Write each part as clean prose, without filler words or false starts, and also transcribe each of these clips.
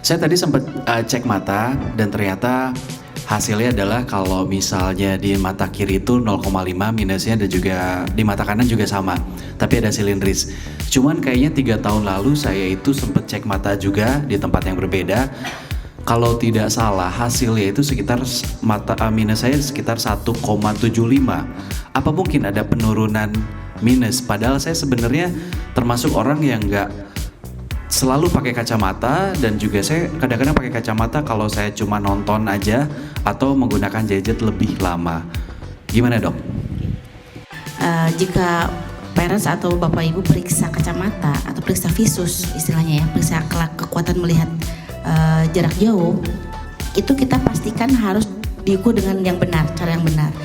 Saya tadi sempat cek mata dan ternyata hasilnya adalah kalau misalnya di mata kiri itu 0,5 minusnya dan juga di mata kanan juga sama, tapi ada silindris. Cuman kayaknya 3 tahun lalu saya itu sempat cek mata juga di tempat yang berbeda. Kalau tidak salah hasilnya itu sekitar mata minus saya sekitar 1,75. Apa mungkin ada penurunan minus? Padahal saya sebenarnya termasuk orang yang nggak selalu pakai kacamata, dan juga saya kadang-kadang pakai kacamata kalau saya cuma nonton aja atau menggunakan gadget lebih lama. Gimana dok? Jika parents atau bapak ibu periksa kacamata atau periksa visus istilahnya ya, periksa kekuatan melihat jarak jauh, itu kita pastikan harus diukur dengan yang benar, cara yang benar.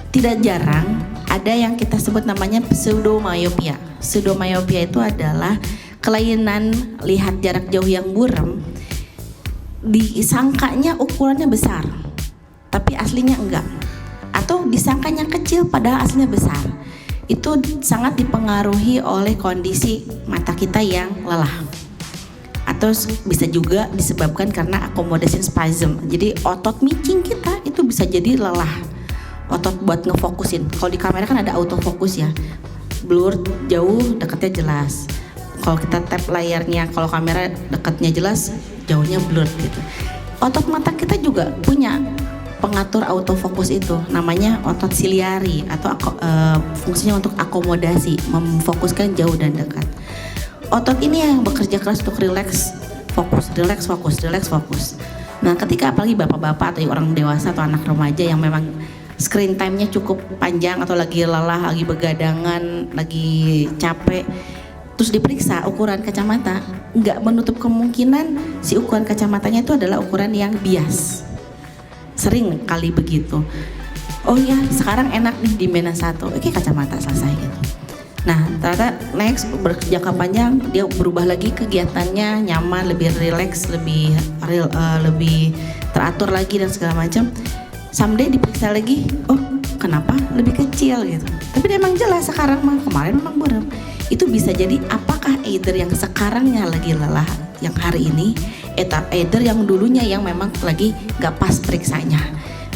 Tidak jarang ada yang kita sebut namanya pseudomyopia. Pseudomyopia itu adalah kelainan lihat jarak jauh yang buram, disangkanya ukurannya besar tapi aslinya enggak, atau disangkanya kecil padahal aslinya besar. Itu sangat dipengaruhi oleh kondisi mata kita yang lelah, atau bisa juga disebabkan karena accommodation spasm. Jadi otot micing kita itu bisa jadi lelah, otot buat ngefokusin. Kalau di kamera kan ada autofocus ya, blur jauh dekatnya jelas. Kalau kita tap layarnya, kalau kamera dekatnya jelas, jauhnya blur gitu. Otot mata kita juga punya pengatur autofocus itu, namanya otot siliari, atau fungsinya untuk akomodasi, memfokuskan jauh dan dekat. Otot ini yang bekerja keras untuk relax fokus, relax fokus, relax fokus. Nah, ketika apalagi bapak-bapak atau orang dewasa atau anak remaja yang memang screen time-nya cukup panjang atau lagi lelah, lagi begadangan, lagi capek, terus diperiksa ukuran kacamata, nggak menutup kemungkinan si ukuran kacamatanya itu adalah ukuran yang bias. Sering kali begitu. Oh ya, sekarang enak nih di minus 1, oke kacamata selesai gitu. Nah, ternyata next berjangka panjang dia berubah lagi kegiatannya, nyaman, lebih relax, lebih teratur lagi dan segala macam. Someday diperiksa lagi, oh kenapa lebih kecil gitu. Tapi dia emang jelas sekarang mah, kemarin memang buram. Itu bisa jadi apakah either yang sekarangnya lagi lelah yang hari ini, either yang dulunya yang memang lagi gak pas periksanya.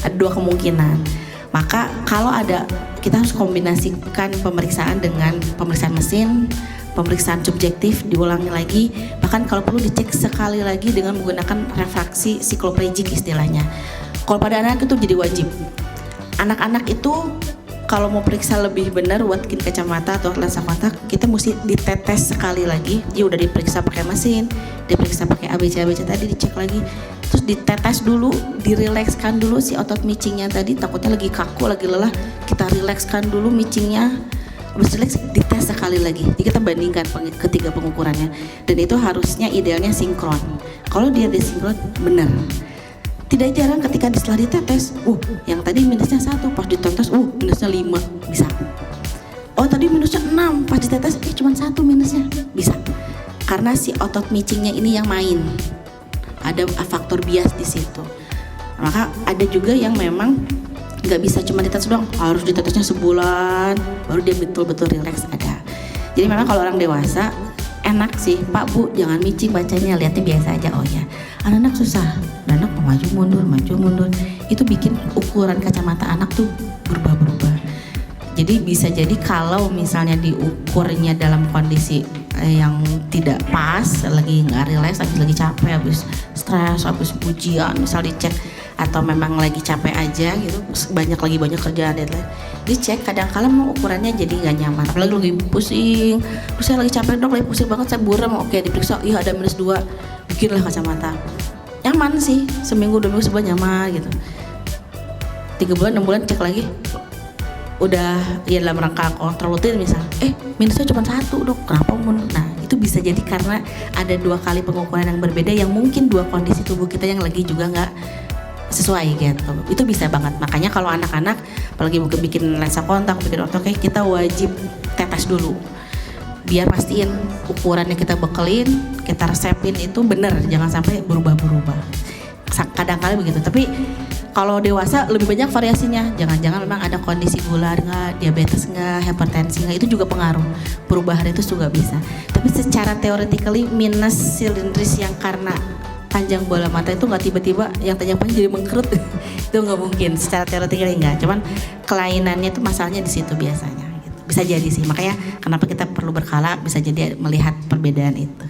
Ada 2 kemungkinan. Maka kalau ada, kita harus kombinasikan pemeriksaan dengan pemeriksaan mesin, pemeriksaan subjektif diulangi lagi, bahkan kalau perlu dicek sekali lagi dengan menggunakan refraksi sikloplegic istilahnya. Kalau pada anak itu jadi wajib. Anak-anak itu kalau mau periksa lebih benar buat kacamata atau lensa kontak, kita mesti ditetes sekali lagi. Dia udah diperiksa pakai mesin, diperiksa pakai ABC tadi, dicek lagi, terus ditetes dulu, dirilekskan dulu si otot micingnya tadi, takutnya lagi kaku, lagi lelah, kita rilekskan dulu micingnya, habis rileks dites sekali lagi. Jadi kita bandingkan ketiga pengukurannya, dan itu harusnya idealnya sinkron. Kalau dia disinkron benar. Tidak jarang ketika setelah ditetes, yang tadi minusnya 1, pas ditetes, minusnya 5, bisa. Oh tadi minusnya 6, pas ditetes, cuma 1 minusnya, bisa. Karena si otot micingnya ini yang main, ada faktor bias di situ. Maka ada juga yang memang nggak bisa cuma ditetes doang, harus ditetesnya sebulan, baru dia betul-betul relax, ada. Jadi memang kalau orang dewasa, enak sih, Pak Bu jangan micing bacanya, lihatnya biasa aja. Oh ya, anak-anak susah, anak maju mundur, itu bikin ukuran kacamata anak tuh berubah-berubah. Jadi bisa jadi kalau misalnya diukurnya dalam kondisi yang tidak pas, lagi nggak relax, lagi capek, habis stres, habis ujian, misal dicek, atau memang lagi capek aja gitu, banyak kerjaan deadline, dicek, kadang-kala mau ukurannya jadi nggak nyaman, apalagi lagi pusing, terus saya lagi capek dok, lagi pusing banget, saya buram, oke diperiksa, iya ada minus 2, bikinlah kacamata. Nyaman sih, seminggu 2 minggu sebulan nyaman gitu. 3 bulan 6 bulan cek lagi, udah ya dalam rangka kontrol rutin misal, minusnya cuma 1 dok, kenapa mundur? Nah itu bisa jadi karena ada 2 kali pengukuran yang berbeda, yang mungkin 2 kondisi tubuh kita yang lagi juga nggak sesuai gitu. Itu bisa banget. Makanya kalau anak-anak apalagi mungkin bikin lensa kontak, bikin orto, kita wajib tetes dulu biar pastiin ukurannya kita bekelin, kita resepin itu bener, jangan sampai berubah-berubah. Kadang-kadang begitu, tapi kalau dewasa lebih banyak variasinya. Jangan-jangan memang ada kondisi gula nggak, diabetes nggak, hipertensi nggak, itu juga pengaruh. Perubahan itu juga bisa. Tapi secara theoretically minus silindris yang karena panjang bola mata itu nggak tiba-tiba yang tadinya panjang jadi mengkerut. Itu nggak mungkin, secara teoretiknya enggak. Cuman kelainannya itu masalahnya di situ biasanya. Gitu. Bisa jadi sih, makanya kenapa kita perlu berkala bisa jadi melihat perbedaan itu.